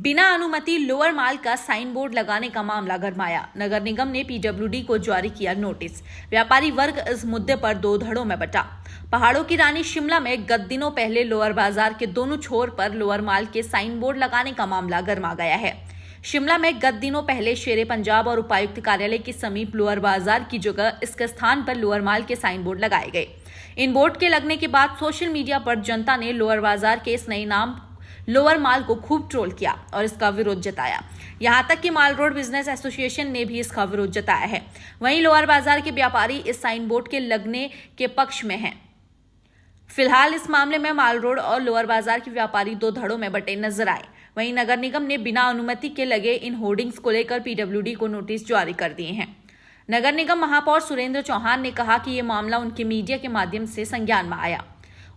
बिना अनुमति लोअर माल का साइन बोर्ड लगाने का मामला गरमाया। नगर निगम ने पीडब्ल्यूडी को जारी किया नोटिस। व्यापारी वर्ग इस मुद्दे पर दो धड़ों में बटा। पहाड़ों की रानी शिमला में गत दिनों पहले लोअर बाजार के दोनों छोर पर लोअर माल के साइन बोर्ड लगाने का मामला गरमा गया है। शिमला में गत दिनों पहले शेरे पंजाब और उपायुक्त कार्यालय के समीप लोअर बाजार की जगह इसके स्थान पर लोअर माल के साइन बोर्ड लगाए गए। इन बोर्ड के लगने के बाद सोशल मीडिया पर जनता ने लोअर बाजार के इस नए नाम लोअर माल को खूब ट्रोल किया और इसका विरोध जताया। यहां तक कि माल रोड बिजनेस एसोसिएशन ने भी इसका विरोध जताया है। वहीं लोअर बाजार के व्यापारी इस साइन बोर्ड के लगने के पक्ष में हैं। फिलहाल इस मामले में माल रोड और लोअर बाजार के व्यापारी दो धड़ों में बटे नजर आए। वहीं नगर निगम ने बिना अनुमति के लगे इन होर्डिंग्स को लेकर पीडब्ल्यूडी को नोटिस जारी कर दिए हैं। नगर निगम महापौर सुरेंद्र चौहान ने कहा कि ये मामला उनके मीडिया के माध्यम से संज्ञान में आया।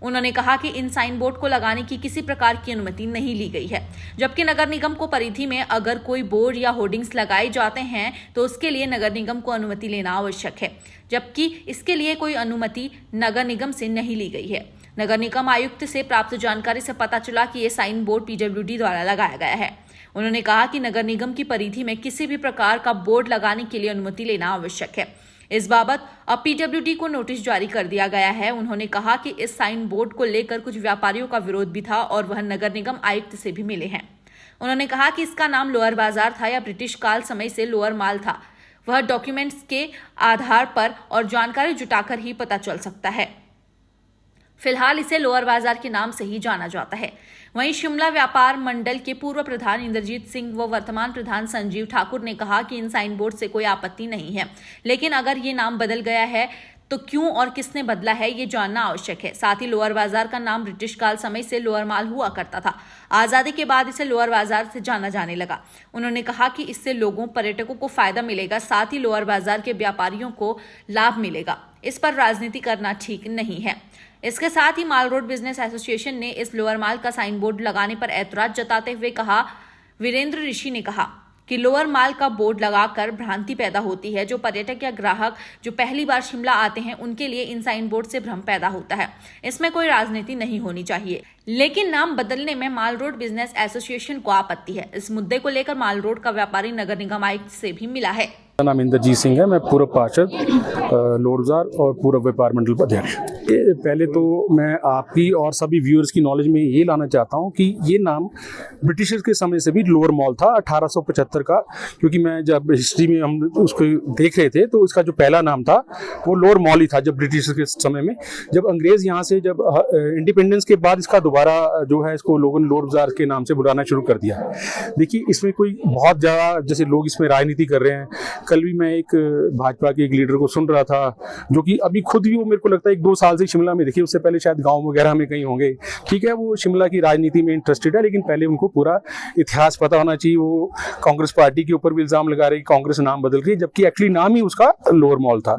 उन्होंने कहा कि इन साइन बोर्ड को लगाने की किसी प्रकार की अनुमति नहीं ली गई है, जबकि नगर निगम को परिधि में अगर कोई बोर्ड या होर्डिंग्स लगाए जाते हैं तो उसके लिए नगर निगम को अनुमति लेना आवश्यक है, जबकि इसके लिए कोई अनुमति नगर निगम से नहीं ली गई है। नगर निगम आयुक्त से प्राप्त जानकारी से पता चला कि ये साइन बोर्ड पीडब्ल्यूडी द्वारा लगाया गया है। उन्होंने कहा कि नगर निगम की परिधि में किसी भी प्रकार का बोर्ड लगाने के लिए अनुमति लेना आवश्यक है। इस बाबत अब पीडब्ल्यूडी को नोटिस जारी कर दिया गया है। उन्होंने कहा कि इस साइन बोर्ड को लेकर कुछ व्यापारियों का विरोध भी था और वह नगर निगम आयुक्त से भी मिले हैं। उन्होंने कहा कि इसका नाम लोअर बाजार था या ब्रिटिश काल समय से लोअर माल था, वह डॉक्यूमेंट्स के आधार पर और जानकारी जुटाकर ही पता चल सकता है। फिलहाल इसे लोअर बाजार के नाम से ही जाना जाता है। वहीं शिमला व्यापार मंडल के पूर्व प्रधान इंद्रजीत सिंह व वर्तमान प्रधान संजीव ठाकुर ने कहा कि इन साइन बोर्ड से कोई आपत्ति नहीं है, लेकिन अगर ये नाम बदल गया है तो क्यों और किसने बदला है ये जानना आवश्यक है। साथ ही लोअर बाजार का नाम ब्रिटिश काल समय से लोअर माल हुआ करता था। आजादी के बाद इसे लोअर बाजार से जाना जाने लगा। उन्होंने कहा कि इससे लोगों पर्यटकों को फायदा मिलेगा, साथ ही लोअर बाजार के व्यापारियों को लाभ मिलेगा। इस पर राजनीति करना ठीक नहीं है। इसके साथ ही माल रोड बिजनेस एसोसिएशन ने इस लोअर माल का साइन बोर्ड लगाने पर ऐतराज जताते हुए कहा। वीरेंद्र ऋषि ने कहा कि लोअर माल का बोर्ड लगाकर भ्रांति पैदा होती है। जो पर्यटक या ग्राहक जो पहली बार शिमला आते हैं उनके लिए इन साइन बोर्ड से भ्रम पैदा होता है। इसमें कोई राजनीति नहीं होनी चाहिए, लेकिन नाम बदलने में माल रोड बिजनेस एसोसिएशन को आपत्ति है। इस मुद्दे को लेकर माल रोड का व्यापारी नगर निगम आयुक्त से भी मिला है। मेरा नाम इंद्रजीत सिंह है। मैं पूर्व पार्षद लोअर बाजार और पूर्व व्यापार मंडल अध्यक्ष। पहले तो मैं आपकी और सभी व्यूअर्स की नॉलेज में ये लाना चाहता हूँ कि ये नाम ब्रिटिशर्स के समय से भी लोअर मॉल था 1875 का, क्योंकि मैं जब हिस्ट्री में हम उसको देख रहे थे तो इसका जो पहला नाम था वो लोअर मॉल ही था। जब ब्रिटिशर्स के समय में जब अंग्रेज यहाँ से जब इंडिपेंडेंस के बाद इसका दोबारा जो है इसको लोगों ने लोअर बाजार के नाम से बुलाना शुरू कर दिया। देखिए इसमें कोई बहुत ज़्यादा जैसे लोग इसमें राजनीति कर रहे हैं। कल भी मैं एक भाजपा के एक लीडर को सुन रहा था जो कि अभी खुद भी वो मेरे को लगता है 1-2 साल से शिमला में, देखिए उससे पहले शायद गांव वगैरह में कहीं होंगे, ठीक है, वो शिमला की राजनीति में इंटरेस्टेड है, लेकिन पहले उनको पूरा इतिहास पता होना चाहिए। वो कांग्रेस पार्टी के ऊपर भी इल्जाम लगा रही कांग्रेस नाम बदल रही है, जबकि एक्चुअली नाम ही उसका लोअर मॉल था।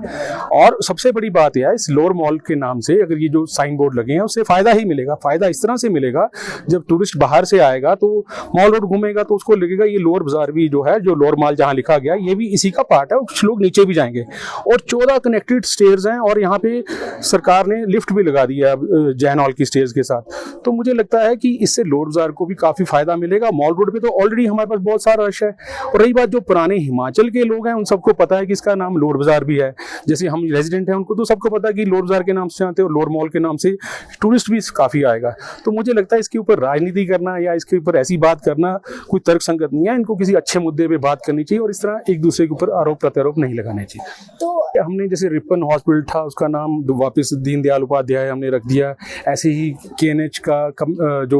और सबसे बड़ी बात यह है इस लोअर मॉल के नाम से अगर ये जो साइन बोर्ड लगे हैं उससे फायदा ही मिलेगा। फायदा इस तरह से मिलेगा, जब टूरिस्ट बाहर से आएगा तो मॉल रोड घूमेगा तो उसको लगेगा ये लोअर बाजार भी जो है, जो लोअर मॉल जहाँ लिखा गया ये भी इसी का पार्ट है। कुछ लोग नीचे भी जाएंगे और 14 कनेक्टेड स्टेयर्स हैं और यहाँ पे सरकार ने लिफ्ट भी लगा दी है जैन हॉल की स्टेयर्स के साथ। तो मुझे लगता है कि इससे लोअर बाजार को भी काफी फायदा मिलेगा। मॉल रोड पे तो ऑलरेडी हमारे पास बहुत सारा रश है। और रही बात जो पुराने हिमाचल के लोग हैं उन सबको पता है कि इसका नाम लोअर बाजार भी है। जैसे हम रेजिडेंट हैं उनको तो सबको पता है कि लोअर बाजार के नाम से आते हैं और लोअर मॉल के नाम से टूरिस्ट भी काफी आएगा। तो मुझे लगता है इसके ऊपर राजनीति करना या इसके ऊपर ऐसी बात करना कोई तर्क संगत नहीं है। इनको किसी अच्छे मुद्दे पे बात करनी चाहिए और इस तरह एक दूसरे के ऊपर आरोप प्रत्यारोप नहीं लगाने चाहिए। तो हमने जैसे रिपन हॉस्पिटल था उसका नाम वापस दीनदयाल उपाध्याय हमने रख दिया, ऐसे ही KNH का जो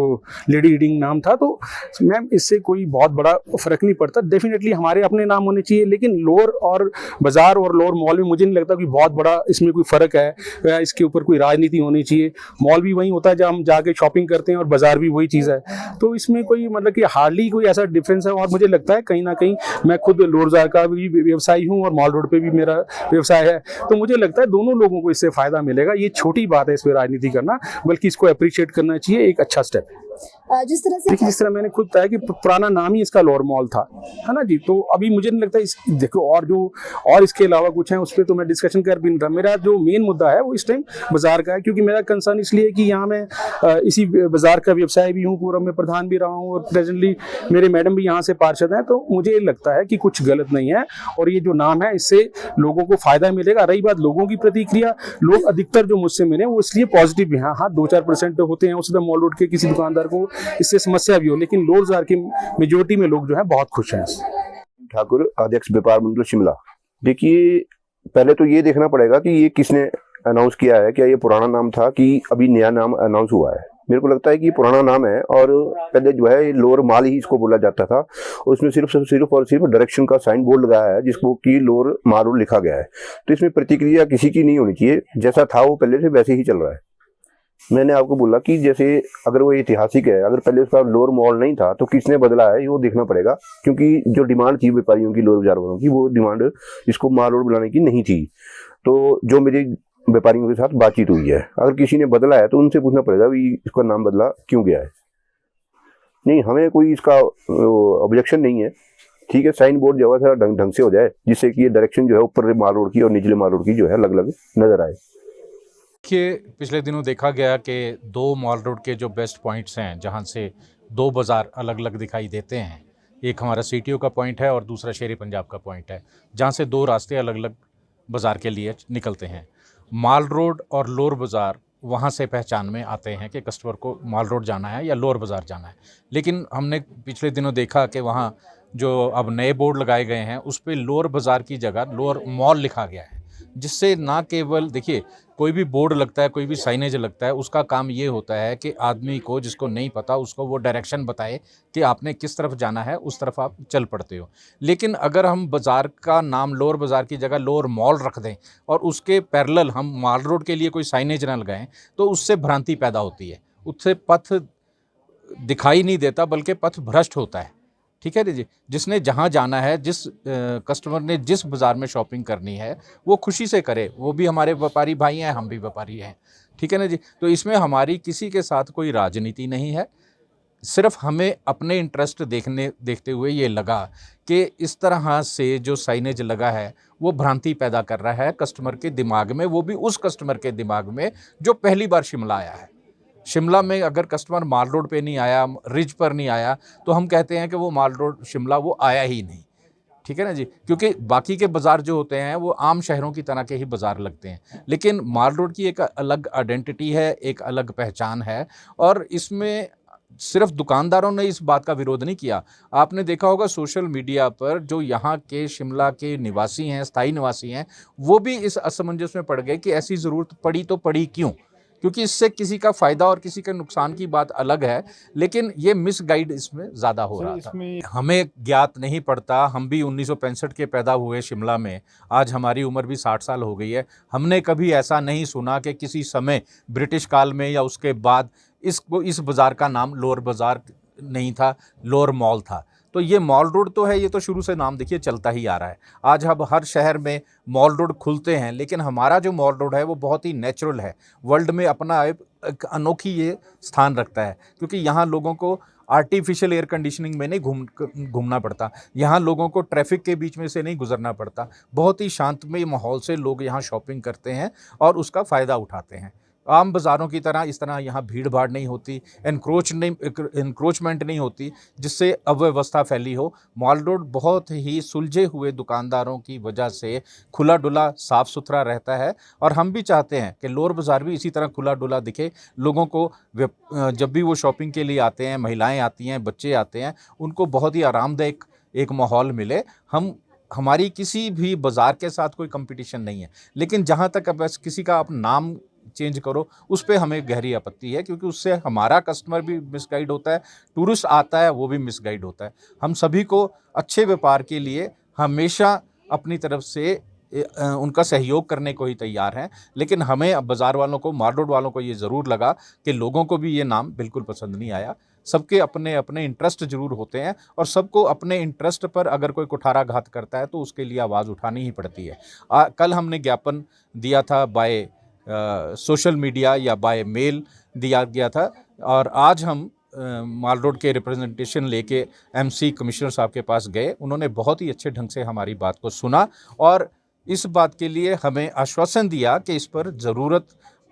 लेडी रीडिंग नाम था। तो मैम इससे कोई बहुत बड़ा फर्क नहीं पड़ता। डेफिनेटली हमारे अपने नाम होने चाहिए, लेकिन लोअर और बाजार और लोअर मॉल में मुझे नहीं लगता कि बहुत बड़ा इसमें कोई फर्क है या इसके ऊपर कोई राजनीति होनी चाहिए। मॉल भी वही होता है जहाँ हम जाके शॉपिंग करते हैं और बाजार भी वही चीज़ है। तो इसमें कोई मतलब कि हार्डली कोई ऐसा डिफरेंस है। और मुझे लगता है कहीं ना कहीं मैं खुद लोअर बाजार का भी व्यवसायी हूँ और मॉल रोड पे भी मेरा व्यवसाय है, तो मुझे लगता है दोनों लोगों को इससे फायदा मिलेगा। ये छोटी बात है इस पर राजनीति करना, बल्कि इसको अप्रिशिएट करना चाहिए, एक अच्छा स्टेप है। जिस तरह से देखिए, जिस तरह मैंने खुद बताया कि पुराना नाम ही इसका लोअर मॉल था, है ना जी। तो अभी मुझे नहीं लगता देखो और इसके अलावा कुछ है उस पर तो मैं डिस्कशन कर भी नहीं रहा। मेरा जो मेन मुद्दा है वो इस टाइम बाजार का है, क्योंकि मेरा कंसर्न इसलिए है कि यहाँ मैं इसी बाजार का व्यवसाय भी हूँ, पूरा मैं प्रधान भी रहा हूँ और प्रेजेंटली मेरे मैडम भी यहाँ से पार्षद हैं। तो मुझे लगता है कि कुछ गलत नहीं है और ये जो नाम है इससे लोगों को फायदा मिलेगा। रही बात लोगों की प्रतिक्रिया, लोग अधिकतर जो मुझसे मिले वो इसलिए पॉजिटिव भी हैं। हाँ 2-4% होते हैं उस मॉल रोड के किसी दुकानदार को इससे समस्या भी हो, लेकिन लोड बाजार की मेजोरिटी में लोग जो है बहुत खुश हैं। ठाकुर, अध्यक्ष व्यापार मंडल शिमला। देखिए, पहले तो ये देखना पड़ेगा कि ये किसने अनाउंस किया है, क्या ये पुराना नाम था कि अभी नया नाम अनाउंस हुआ है। मेरे को लगता है कि पुराना नाम है और पहले जो है लोअर माल ही इसको बोला जाता था। उसमें सिर्फ और सिर्फ डायरेक्शन का साइन बोर्ड लगाया है जिसको कि लोअर माल रोड लिखा गया है। तो इसमें प्रतिक्रिया किसी की नहीं होनी चाहिए, जैसा था वो पहले से वैसे ही चल रहा है। मैंने आपको बोला कि जैसे अगर वो ऐतिहासिक है, अगर पहले उसका लोअर मॉल नहीं था तो किसने बदला है वो देखना पड़ेगा, क्योंकि जो डिमांड थी व्यापारियों की, लोअर बाजार वालों की, वो डिमांड इसको माल रोड बनाने की नहीं थी। तो जो मेरी व्यापारियों के साथ बातचीत हुई है, अगर किसी ने बदला है तो उनसे पूछना पड़ेगा भी इसका नाम बदला क्यों गया है। नहीं, हमें कोई इसका ऑब्जेक्शन नहीं है। ठीक है, साइन बोर्ड जो है थोड़ा ढंग से हो जाए, जिससे कि ये डायरेक्शन जो है ऊपर माल रोड की और निचले माल रोड की जो है अलग अलग नजर आए। देखिए, पिछले दिनों देखा गया कि 2 मॉल रोड के जो बेस्ट पॉइंट्स हैं, जहां से 2 बाज़ार अलग अलग दिखाई देते हैं, एक हमारा सीटीओ का पॉइंट है और दूसरा शेर पंजाब का पॉइंट है, जहां से 2 रास्ते अलग अलग बाज़ार के लिए निकलते हैं। माल रोड और लोअर बाज़ार वहां से पहचान में आते हैं कि कस्टमर को माल रोड जाना है या लोअर बाज़ार जाना है। लेकिन हमने पिछले दिनों देखा कि वहाँ जो अब नए बोर्ड लगाए गए हैं उस पर लोअर बाज़ार की जगह लोअर मॉल लिखा गया है, जिससे ना केवल देखिए कोई भी बोर्ड लगता है, कोई भी साइनेज लगता है, उसका काम ये होता है कि आदमी को, जिसको नहीं पता, उसको वो डायरेक्शन बताए कि आपने किस तरफ जाना है, उस तरफ आप चल पड़ते हो। लेकिन अगर हम बाज़ार का नाम लोअर बाज़ार की जगह लोअर मॉल रख दें और उसके पैरेलल हम माल रोड के लिए कोई साइनेज ना लगाएं, तो उससे भ्रांति पैदा होती है, उससे पथ दिखाई नहीं देता बल्कि पथ भ्रष्ट होता है। ठीक है जी, जिसने जहाँ जाना है, जिस कस्टमर ने जिस बाज़ार में शॉपिंग करनी है वो खुशी से करे, वो भी हमारे व्यापारी भाई हैं, हम भी व्यापारी हैं। ठीक है ना जी। तो इसमें हमारी किसी के साथ कोई राजनीति नहीं है, सिर्फ हमें अपने इंटरेस्ट देखते हुए ये लगा कि इस तरह से जो साइनेज लगा है वो भ्रांति पैदा कर रहा है कस्टमर के दिमाग में, वो भी उस कस्टमर के दिमाग में जो पहली बार शिमला आया है। शिमला में अगर कस्टमर माल रोड पे नहीं आया, रिज पर नहीं आया, तो हम कहते हैं कि वो माल रोड शिमला वो आया ही नहीं। ठीक है ना जी, क्योंकि बाकी के बाज़ार जो होते हैं वो आम शहरों की तरह के ही बाज़ार लगते हैं, लेकिन माल रोड की एक अलग आइडेंटिटी है, एक अलग पहचान है। और इसमें सिर्फ दुकानदारों ने इस बात का विरोध नहीं किया। आपने देखा होगा सोशल मीडिया पर जो यहाँ के शिमला के निवासी हैं, स्थायी निवासी हैं, वो भी इस असमंजस में पड़ गए कि ऐसी ज़रूरत पड़ी तो पड़ी क्यों, क्योंकि इससे किसी का फ़ायदा और किसी के नुकसान की बात अलग है, लेकिन ये मिसगाइड इसमें ज़्यादा हो रहा था। हमें ज्ञात नहीं पड़ता, हम भी 1965 के पैदा हुए शिमला में, आज हमारी उम्र भी 60 साल हो गई है। हमने कभी ऐसा नहीं सुना कि किसी समय ब्रिटिश काल में या उसके बाद इस बाज़ार का नाम लोअर बाज़ार नहीं था, लोअर मॉल था। तो ये मॉल रोड तो है, ये तो शुरू से नाम देखिए चलता ही आ रहा है। आज अब हर शहर में मॉल रोड खुलते हैं, लेकिन हमारा जो मॉल रोड है वो बहुत ही नेचुरल है, वर्ल्ड में अपना एक अनोखी ये स्थान रखता है, क्योंकि यहाँ लोगों को आर्टिफिशियल एयर कंडीशनिंग में नहीं घूमना पड़ता, यहाँ लोगों को ट्रैफिक के बीच में से नहीं गुजरना पड़ता, बहुत ही शांतमय माहौल से लोग यहाँ शॉपिंग करते हैं और उसका फ़ायदा उठाते हैं। आम बाज़ारों की तरह इस तरह यहाँ भीड़ भाड़ नहीं होती, इंक्रोचमेंट नहीं होती, जिससे अव्यवस्था फैली हो। मॉल रोड बहुत ही सुलझे हुए दुकानदारों की वजह से खुला डुला साफ़ सुथरा रहता है, और हम भी चाहते हैं कि लोअर बाज़ार भी इसी तरह खुला डुला दिखे। लोगों को जब भी वो शॉपिंग के लिए आते हैं, महिलाएं आती हैं, बच्चे आते हैं, उनको बहुत ही आरामदायक एक माहौल मिले। हमारी किसी भी बाज़ार के साथ कोई कंपटीशन नहीं है, लेकिन जहाँ तक बस किसी का आप नाम चेंज करो उस पर हमें गहरी आपत्ति है, क्योंकि उससे हमारा कस्टमर भी मिसगाइड होता है, टूरिस्ट आता है वो भी मिसगाइड होता है। हम सभी को अच्छे व्यापार के लिए हमेशा अपनी तरफ से उनका सहयोग करने को ही तैयार हैं, लेकिन हमें बाज़ार वालों को, माल रोड वालों को ये ज़रूर लगा कि लोगों को भी ये नाम बिल्कुल पसंद नहीं आया। सबके अपने अपने इंटरेस्ट ज़रूर होते हैं, और सबको अपने इंटरेस्ट पर अगर कोई कुठाराघात करता है तो उसके लिए आवाज़ उठानी ही पड़ती है। कल हमने ज्ञापन दिया था बाय सोशल मीडिया या बाय मेल दिया गया था, और आज हम माल रोड के रिप्रेजेंटेशन लेके एमसी कमिश्नर साहब के पास गए। उन्होंने बहुत ही अच्छे ढंग से हमारी बात को सुना और इस बात के लिए हमें आश्वासन दिया कि इस पर ज़रूरत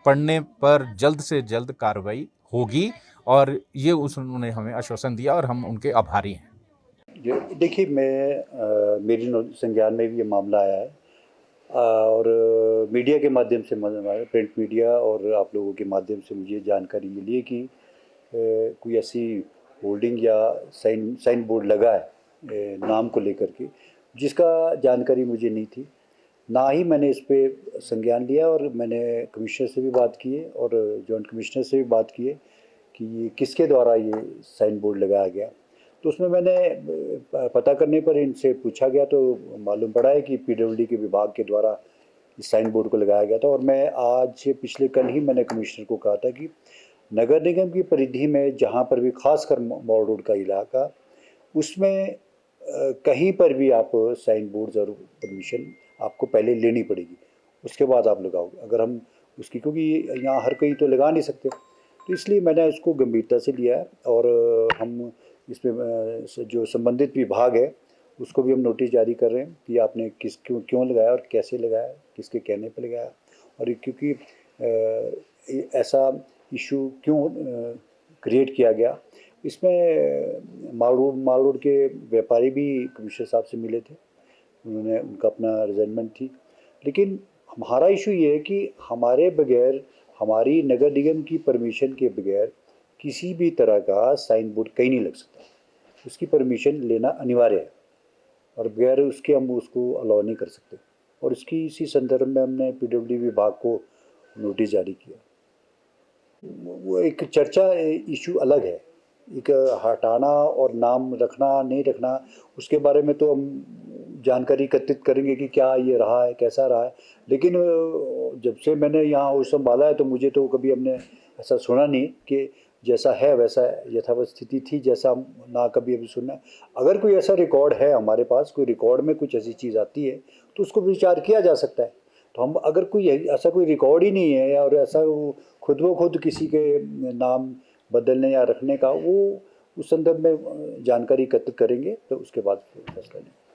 पड़ने पर जल्द से जल्द कार्रवाई होगी और ये उन्होंने हमें आश्वासन दिया और हम उनके आभारी हैं। देखिए, मेरी संज्ञान में भी ये मामला आया है और मीडिया के माध्यम से, प्रिंट मीडिया और आप लोगों के माध्यम से मुझे जानकारी मिली है कि कोई ऐसी होल्डिंग या साइन बोर्ड लगा है नाम को लेकर के, जिसका जानकारी मुझे नहीं थी। ना ही मैंने इस पे संज्ञान लिया और मैंने कमिश्नर से भी बात की है और जॉइंट कमिश्नर से भी बात की है कि ये किसके द्वारा ये साइन बोर्ड लगाया गया। तो उसमें मैंने पता करने पर इनसे पूछा गया तो मालूम पड़ा है कि पीडब्ल्यूडी के विभाग के द्वारा इस साइन बोर्ड को लगाया गया था। और मैं आज पिछले कल ही मैंने कमिश्नर को कहा था कि नगर निगम की परिधि में जहाँ पर भी खासकर मॉल रोड का इलाका, उसमें कहीं पर भी आप साइन बोर्ड ज़रूर परमिशन आपको पहले लेनी पड़ेगी, उसके बाद आप लगाओगे। अगर हम उसकी, क्योंकि यहाँ हर कोई तो लगा नहीं सकते, तो इसलिए मैंने इसको गंभीरता से लिया है और हम इसमें जो संबंधित विभाग है उसको भी हम नोटिस जारी कर रहे हैं कि आपने क्यों लगाया और कैसे लगाया, किसके कहने पर लगाया और क्योंकि ऐसा इशू क्यों क्रिएट किया गया। इसमें माल रोड के व्यापारी भी कमिश्नर साहब से मिले थे, उन्होंने उनका अपना रिजाइनमेंट थी, लेकिन हमारा इशू ये है कि हमारे बगैर, हमारी नगर निगम की परमिशन के बगैर किसी भी तरह का साइन बोर्ड कहीं नहीं लग सकता। उसकी परमिशन लेना अनिवार्य है और बगैर उसके हम उसको अलाउ नहीं कर सकते। और इसी संदर्भ में हमने पीडब्ल्यूडी विभाग को नोटिस जारी किया। वो एक चर्चा इशू अलग है, एक हटाना और नाम रखना नहीं रखना, उसके बारे में तो हम जानकारी एकत्रित करेंगे कि क्या ये रहा है, कैसा रहा है। लेकिन जब से मैंने यहाँ वो संभाला है तो मुझे तो कभी हमने ऐसा सुना नहीं कि जैसा है वैसा यथावत स्थिति थी, जैसा ना कभी अभी सुना। अगर कोई ऐसा रिकॉर्ड है हमारे पास, कोई रिकॉर्ड में कुछ ऐसी चीज़ आती है तो उसको विचार किया जा सकता है। तो हम, अगर कोई ऐसा कोई रिकॉर्ड ही नहीं है और ऐसा खुद ब खुद किसी के नाम बदलने या रखने का, वो उस संदर्भ में जानकारी एकत्रित करेंगे तो उसके बाद फैसला लेंगे।